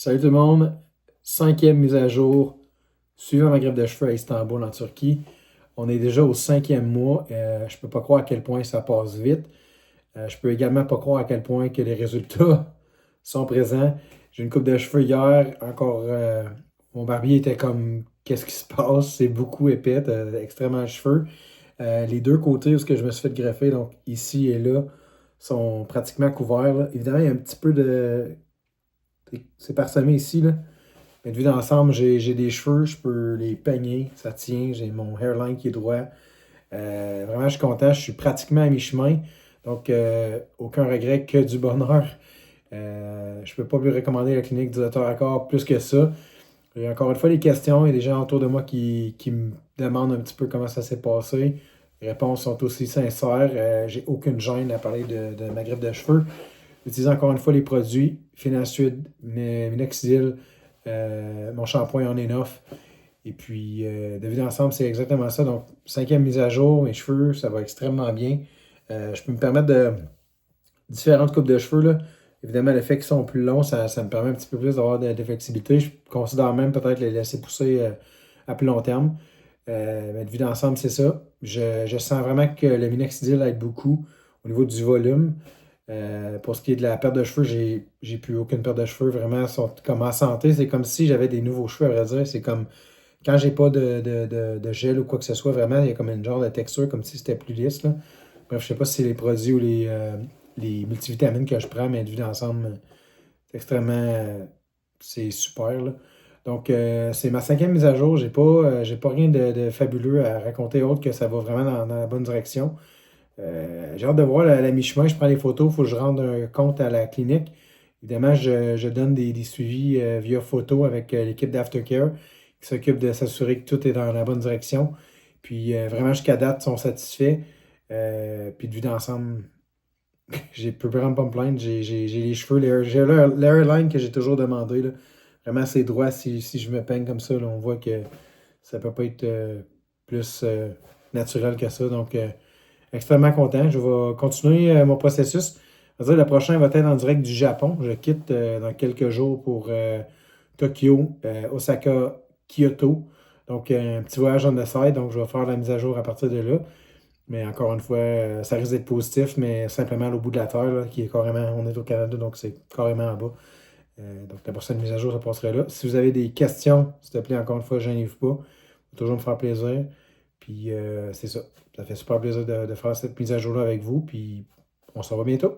Salut tout le monde, 5e mise à jour suivant ma greffe de cheveux à Istanbul en Turquie. On est déjà au 5e mois. Je peux pas croire à quel point ça passe vite. Je peux également pas croire à quel point que les résultats sont présents. J'ai une coupe de cheveux hier, encore mon barbier était comme qu'est-ce qui se passe? C'est beaucoup épais, extrêmement de cheveux. Les deux côtés où ce que je me suis fait greffer, donc ici et là, sont pratiquement couverts, là. Évidemment, il y a un petit peu de. C'est parsemé ici, là. Mais de vue d'ensemble, j'ai des cheveux, je peux les peigner, ça tient, j'ai mon hairline qui est droit. Vraiment, je suis content, je suis pratiquement à mi-chemin. Donc, aucun regret, que du bonheur. Je ne peux pas lui recommander la clinique du Dr. Accor plus que ça. Il y a encore une fois des questions, il y a des gens autour de moi qui me demandent un petit peu comment ça s'est passé. Les réponses sont aussi sincères. J'ai aucune gêne à parler de ma greffe de cheveux. J'utilise encore une fois les produits Finastude, Minoxidil, mon shampoing en enough. Et puis, de vue d'ensemble, c'est exactement ça. Donc, 5e mise à jour, mes cheveux, ça va extrêmement bien. Je peux me permettre de différentes coupes de cheveux, là. Évidemment, le fait qu'ils sont plus longs, ça me permet un petit peu plus d'avoir de flexibilité. Je considère même peut-être les laisser pousser à plus long terme. Mais de vue d'ensemble, c'est ça. Je sens vraiment que le minoxidil aide beaucoup au niveau du volume. Pour ce qui est de la perte de cheveux, j'ai plus aucune perte de cheveux. Vraiment, ils sont comme en santé. C'est comme si j'avais des nouveaux cheveux, à vrai dire. C'est comme quand j'ai pas de gel ou quoi que ce soit, vraiment, il y a comme une genre de texture, comme si c'était plus lisse, là. Bref, je sais pas si c'est les produits ou les multivitamines que je prends, mais de vue d'ensemble, c'est extrêmement. C'est super, là. Donc, c'est ma 5e mise à jour. J'ai pas rien de fabuleux à raconter autre que ça va vraiment dans la bonne direction. J'ai hâte de voir la mi-chemin. Je prends les photos, il faut que je rende un compte à la clinique. Évidemment, je donne des suivis via photo avec l'équipe d'Aftercare qui s'occupe de s'assurer que tout est dans la bonne direction. Puis vraiment, jusqu'à date, ils sont satisfaits. Puis de vue d'ensemble, je peux vraiment pas me plaindre. J'ai les cheveux, j'ai l'airline que j'ai toujours demandé, là. Vraiment, c'est droit si je me peigne comme ça, là, on voit que ça peut pas être plus naturel que ça. Donc, extrêmement content. Je vais continuer mon processus. Je veux dire, le prochain va être en direct du Japon. Je quitte dans quelques jours pour Tokyo, Osaka, Kyoto. Donc, un petit voyage on the side. Donc, je vais faire la mise à jour à partir de là. Mais encore une fois, ça risque d'être positif, mais simplement à l'au bout de la Terre, là, qui est carrément, on est au Canada, donc c'est carrément en bas. Donc, la prochaine mise à jour, ça passerait là. Si vous avez des questions, s'il te plaît, encore une fois, je n'y pas. Ça va toujours me faire plaisir. Puis, c'est ça. Ça fait super plaisir de faire cette mise à jour-là avec vous. Puis, on se revoit bientôt.